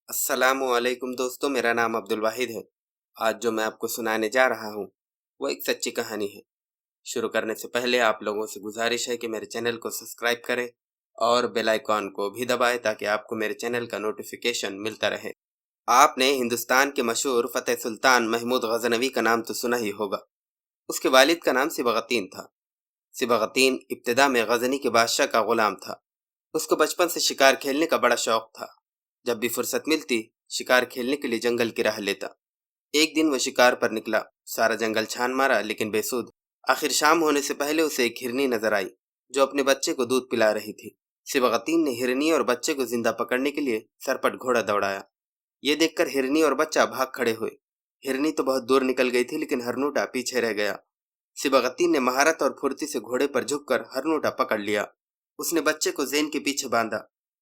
السلام علیکم دوستو، میرا نام عبدالواحد ہے۔ آج جو میں آپ کو سنانے جا رہا ہوں وہ ایک سچی کہانی ہے۔ شروع کرنے سے پہلے آپ لوگوں سے گزارش ہے کہ میرے چینل کو سبسکرائب کریں اور بیل آئیکن کو بھی دبائیں تاکہ آپ کو میرے چینل کا نوٹیفیکیشن ملتا رہے۔ آپ نے ہندوستان کے مشہور فتح سلطان محمود غزنوی کا نام تو سنا ہی ہوگا۔ اس کے والد کا نام سبغتین تھا۔ سبغتین ابتدا میں غزنی کے بادشاہ کا غلام تھا۔ اس کو بچپن سے شکار کھیلنے کا بڑا شوق تھا۔ جب بھی فرصت ملتی شکار کھیلنے کے لیے جنگل کی راہ لیتا۔ ایک دن وہ شکار پر نکلا، سارا جنگل چھان مارا لیکن بے سود۔ آخر شام ہونے سے پہلے اسے ایک ہرنی نظر آئی جو اپنے بچے کو دودھ پلا رہی تھی۔ سبغتین نے ہرنی اور بچے کو زندہ پکڑنے کے لیے سرپٹ گھوڑا دوڑایا۔ یہ دیکھ کر ہرنی اور بچہ بھاگ کھڑے ہوئے۔ ہرنی تو بہت دور نکل گئی تھی لیکن ہرنوٹا پیچھے رہ گیا۔ سبغتین نے مہارت اور پھرتی سے گھوڑے پر جھک کر ہرنوٹا پکڑ لیا۔ اس نے بچے کو زین کے پیچھے باندھا۔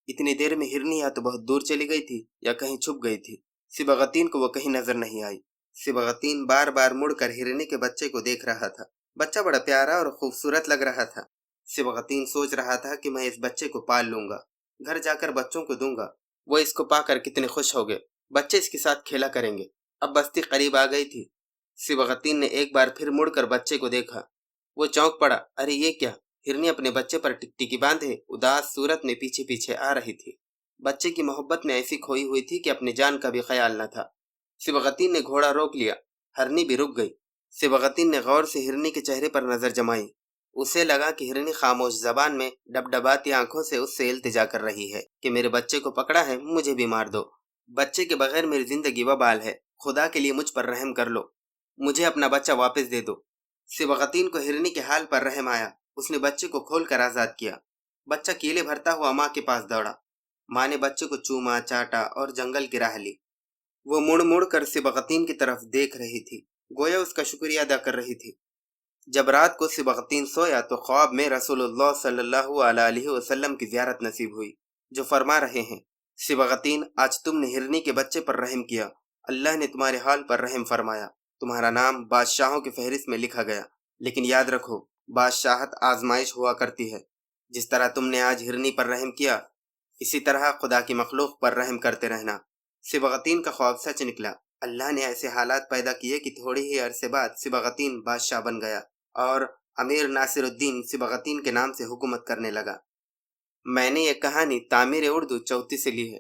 اتنی دیر میں ہرنی یا تو بہت دور چلی گئی تھی یا کہیں چھپ گئی تھی۔ سبغتین کو وہ کہیں نظر نہیں آئی۔ سبغتین بار بار مڑ کر ہرنی کے بچے کو دیکھ رہا تھا۔ بچہ بڑا پیارا اور خوبصورت لگ رہا تھا۔ سبغتین سوچ رہا تھا کہ میں اس بچے کو پال لوں گا، گھر جا کر بچوں کو دوں گا، وہ اس کو پا کر کتنے خوش ہوگے، بچے اس کے ساتھ کھیلا کریں گے۔ اب بستی قریب آ گئی تھی۔ سبغتین نے ایک بار پھر مڑ کر بچے کو دیکھا۔ وہ چونک پڑا، ارے یہ کیا؟ ہرنی اپنے بچے پر ٹکٹکی باندھے اداس صورت میں پیچھے پیچھے آ رہی تھی۔ بچے کی محبت میں ایسی کھوئی ہوئی تھی کہ اپنی جان کا بھی خیال نہ تھا۔ سبغتین نے گھوڑا روک لیا، ہرنی بھی رک گئی۔ سبغتین نے غور سے ہرنی کے چہرے پر نظر جمائی۔ اسے لگا کہ ہرنی خاموش زبان میں ڈبڈباتی آنکھوں سے اس سے التجا کر رہی ہے کہ میرے بچے کو پکڑا ہے، مجھے بھی مار دو۔ بچے کے بغیر میری زندگی وبال ہے، خدا کے لیے مجھ پر رحم کر لو، مجھے اپنا بچہ واپس دے دو۔ سبغتین کو ہرنی کے حال پر رحم آیا۔ اس نے بچے کو کھول کر آزاد کیا۔ بچہ کیلے بھرتا ہوا ماں کے پاس دوڑا۔ ماں نے بچے کو چوما چاٹا اور جنگل کی راہ لی۔ وہ مڑ مڑ کر سبغتین کی طرف دیکھ رہی تھی، گویا اس کا شکریہ ادا کر رہی تھی۔ جب رات کو سبغتین سویا تو خواب میں رسول اللہ صلی اللہ علیہ وسلم کی زیارت نصیب ہوئی، جو فرما رہے ہیں، سبغتین آج تم نے ہرنی کے بچے پر رحم کیا، اللہ نے تمہارے حال پر رحم فرمایا، تمہارا نام بادشاہوں کی فہرست میں لکھا گیا، لیکن یاد رکھو بادشاہت آزمائش ہوا کرتی ہے۔ جس طرح تم نے آج ہرنی پر رحم کیا، اسی طرح خدا کی مخلوق پر رحم کرتے رہنا۔ سبغتین کا خواب سچ نکلا۔ اللہ نے ایسے حالات پیدا کیے کہ تھوڑی ہی عرصے بعد سبغتین بادشاہ بن گیا اور امیر ناصر الدین سبغتین کے نام سے حکومت کرنے لگا۔ میں نے یہ کہانی تعمیر اردو 34 سے لی ہے۔